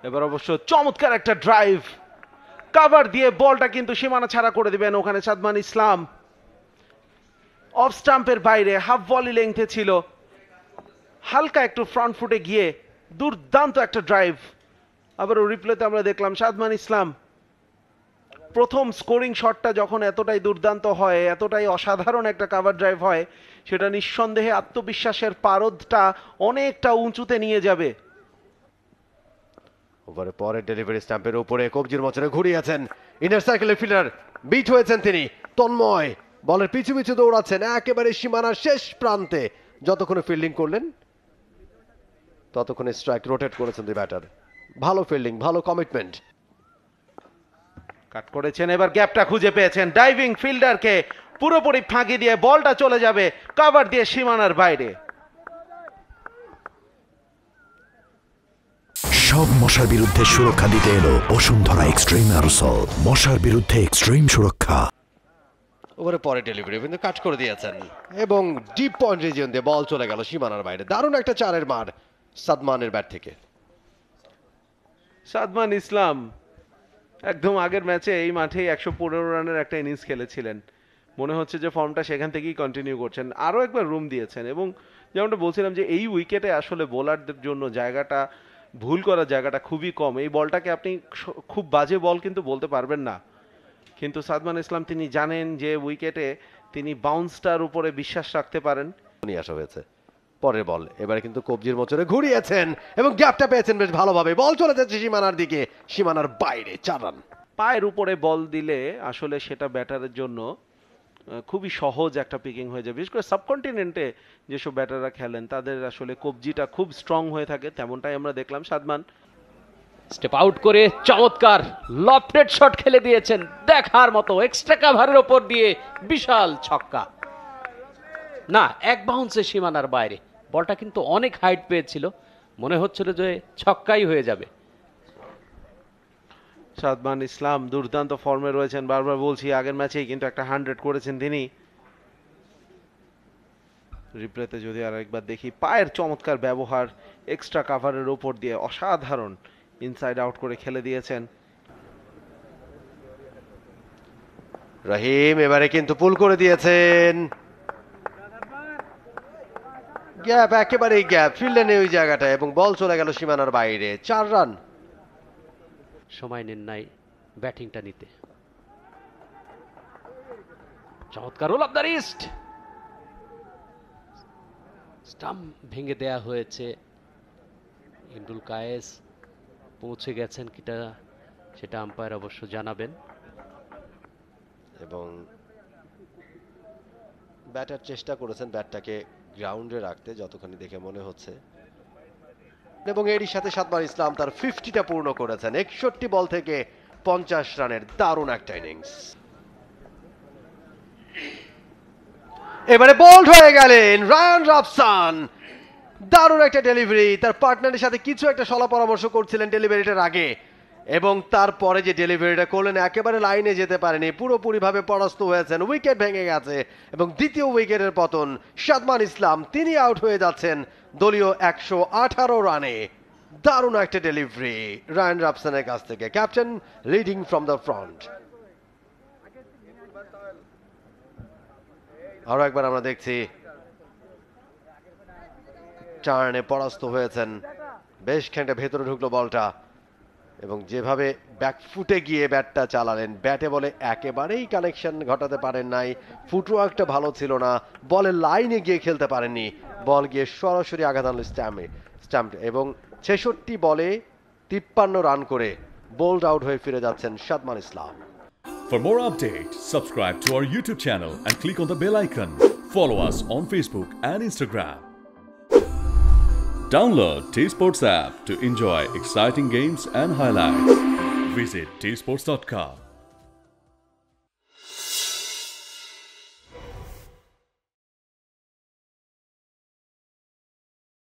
এবার অবশ্য চমৎকার একটা ড্রাইভ, কভার দিয়ে বলটা কিন্তু সীমানা ছাড়া করে দিবেন ওখানে সাদমান ইসলাম। অফ স্টাম্পের বাইরে, হাফ ভলি লেংথে ছিল, হালকা একটু ফ্রন্ট ফুটে গিয়ে দুর্দান্ত একটা ড্রাইভ। আবারও রিপ্লেতে আমরা দেখলাম সাদমান ইসলাম প্রথম স্কোরিং শটটা যখন এতটাই দুর্দান্ত হয়, এতটাই অসাধারণ একটা কভার ড্রাইভ হয়, সেটা নিঃসন্দেহে আত্মবিশ্বাসের পারদটা অনেকটা উঁচুতে নিয়ে যাবে। ওভারে পরে ডেলিভারি স্ট্যাম্পের উপরে কবজির মোচরে ঘুরিয়েছেন, ইনার সার্কেলের ফিল্ডার বিট হয়েছেন তিনি। তন্ময় বলের পিছু পিছু দৌড়াচ্ছেন একেবারে সীমানার শেষ প্রান্তে। যতক্ষণে ফিল্ডিং করলেন ততক্ষণে স্ট্রাইক রোটেট করেছেন দুই ব্যাটার। ভালো ফিল্ডিং, ভালো কমিটমেন্ট। কাট করেছেন, এবার গ্যাপটা খুঁজে পেয়েছেন, ডাইভিং ফিল্ডারকে পুরোপুরি ফাঁকি দিয়ে বলটা চলে যাবে কভার দিয়ে সীমানার বাইরে। সব মশার বিরুদ্ধে সুরক্ষা দিতে এলো বসুন্ধরা এক্সট্রিম অ্যারোসল, মশার বিরুদ্ধে এক্সট্রিম সুরক্ষা। ওভারে পরে ডেলিভারি কিন্তু কাট করে দিয়েছেন এবং ডিপ পয়েন্ট রিজিয়ন দিয়ে বল চলে গেল সীমানার বাইরে। দারুণ একটা চারের মার সাদমানের ব্যাট থেকে। সাদমান ইসলাম একদম আগের ম্যাচে এই মাঠেই 115 রানের একটা ইনিংস খেলেছিলেন, মনে হচ্ছে যে ফর্মটা সেখান থেকেই কন্টিনিউ করছেন। আরও একবার রুম দিয়েছেন এবং যেমনটা বলছিলাম যে এই উইকেটে আসলে বোলারদের জন্য জায়গাটা, ভুল করার জায়গাটা খুবই কম। এই বলটাকে আপনি খুব বাজে বল কিন্তু বলতে পারবেন না, কিন্তু সাদমান ইসলাম তিনি জানেন যে উইকেটে তিনি বাউন্সটার উপরে বিশ্বাস রাখতে পারেন। নিয়ে আসা হয়েছে পরের বল, এবারে কিন্তু কবজির মোচরে ঘুরিয়েছেন এবং গ্যাপটা পেয়েছেন বেশ ভালোভাবে। বল চলে যাচ্ছে সীমানার দিকে, সীমানার বাইরে 4 রান। পায়ের উপরে বল দিলে আসলে সেটা ব্যাটারের জন্য খুবই সহজ একটা পিকিং হয়ে যায়। বিশেষ করে সাবকন্টিনেন্টে যেসব ব্যাটাররা খেলেন তাদের আসলে কবজিটা খুব স্ট্রং হয়ে থাকে, তেমনটাই আমরা দেখলাম। সাদমান স্টেপ আউট করে চমৎকার লফটেড শট খেলে দিয়েছেন, দেখার মতো এক্সট্রা কাভারের ওপর দিয়ে বিশাল ছক্কা। না, এক বাউন্সে সীমানার বাইরে। বলটা কিন্তু অনেক হাইট পেয়েছিল, মনে হচ্ছিল যে ছক্কাই হয়ে যাবে। সাদমান ইসলাম দুর্দান্ত ফর্মে রয়েছেন, বারবার বলছি আগের ম্যাচেই কিন্তু একটা 100 করেছেন তিনি। রিপ্লেতে যদি আর একবার দেখি, পায়ের চমৎকার ব্যবহার, এক্সট্রা কাভারের ওপর দিয়ে অসাধারণ ইনসাইড আউট করে খেলে দিয়েছেন। রহিম এবারে কিন্তু পুল করে দিয়েছেন, গ্যাপ একেবারেই গ্যাপ, ফিল্ডে নেই ওই জায়গাটা এবং বল চলে গেল সীমানার বাইরে। 4 রান। সময় নেন নাই ব্যাটিংটা নিতে। চমৎকার roll of the wrist, stump ভেঙে দেয়া হয়েছে। ইমরুল কায়েস পৌঁছে গেছেন কিটা সেটা আম্পায়ার অবশ্য জানাবেন। এবং ব্যাটার চেষ্টা করেছেন ব্যাটটাকে গ্রাউন্ডে রাখতে, যতখানি দেখে মনে হচ্ছে। এবং এরই সাথে সাদমান ইসলাম তার 50টা পূর্ণ করেছেন 61 বল থেকে 50 রানের দারুণ একটা ইনিংস। এবারে বোল্ড হয়ে গেলেন রায়ান রবসন। দারুণ একটা ডেলিভারি, তার পার্টনারের সাথে কিছু একটা সলা পরামর্শ করছিলেন ডেলিভারিটার আগে, এবং তারপরে যে ডেলিভারিটা করলেন একেবারে লাইনে যেতে পারেনি, পুরোপুরি ভাবে পরাস্ত হয়েছেন, উইকেট ভেঙে গেছে এবং দ্বিতীয় উইকেটের পতন। সাদমান ইসলাম তিনি আউট হয়ে যাচ্ছেন দলীয় 118 রানে। দারুণ একটা ডেলিভারি রায়ান রবসনের কাছ থেকে, captain leading from the front. আরো একবার আমরা দেখছি টার্নে পরাস্ত হয়েছেন, বেশ খানিকটা ভেতরে ঢুকলো বলটা এবং যেভাবে ব্যাকফুটে গিয়ে ব্যাটটা চালালেন, ব্যাটে বলে একেবারেই কানেকশন ঘটাতে পারেন নাই, ফুটওয়ার্কটা ভালো ছিল না, বলের লাইনে গিয়ে খেলতে পারেননি, বল গিয়ে সরাসরি আঘাত আনলো স্ট্যাম্প এবং 66 বলে 53 রান করে বোল্ড আউট হয়ে ফিরে যাচ্ছেন সাদমান ইসলাম। For more updates, subscribe to our YouTube channel and click on the bell icon. Follow us on Facebook and Instagram. Download T-Sports app to enjoy exciting games and highlights. Visit tsports.com.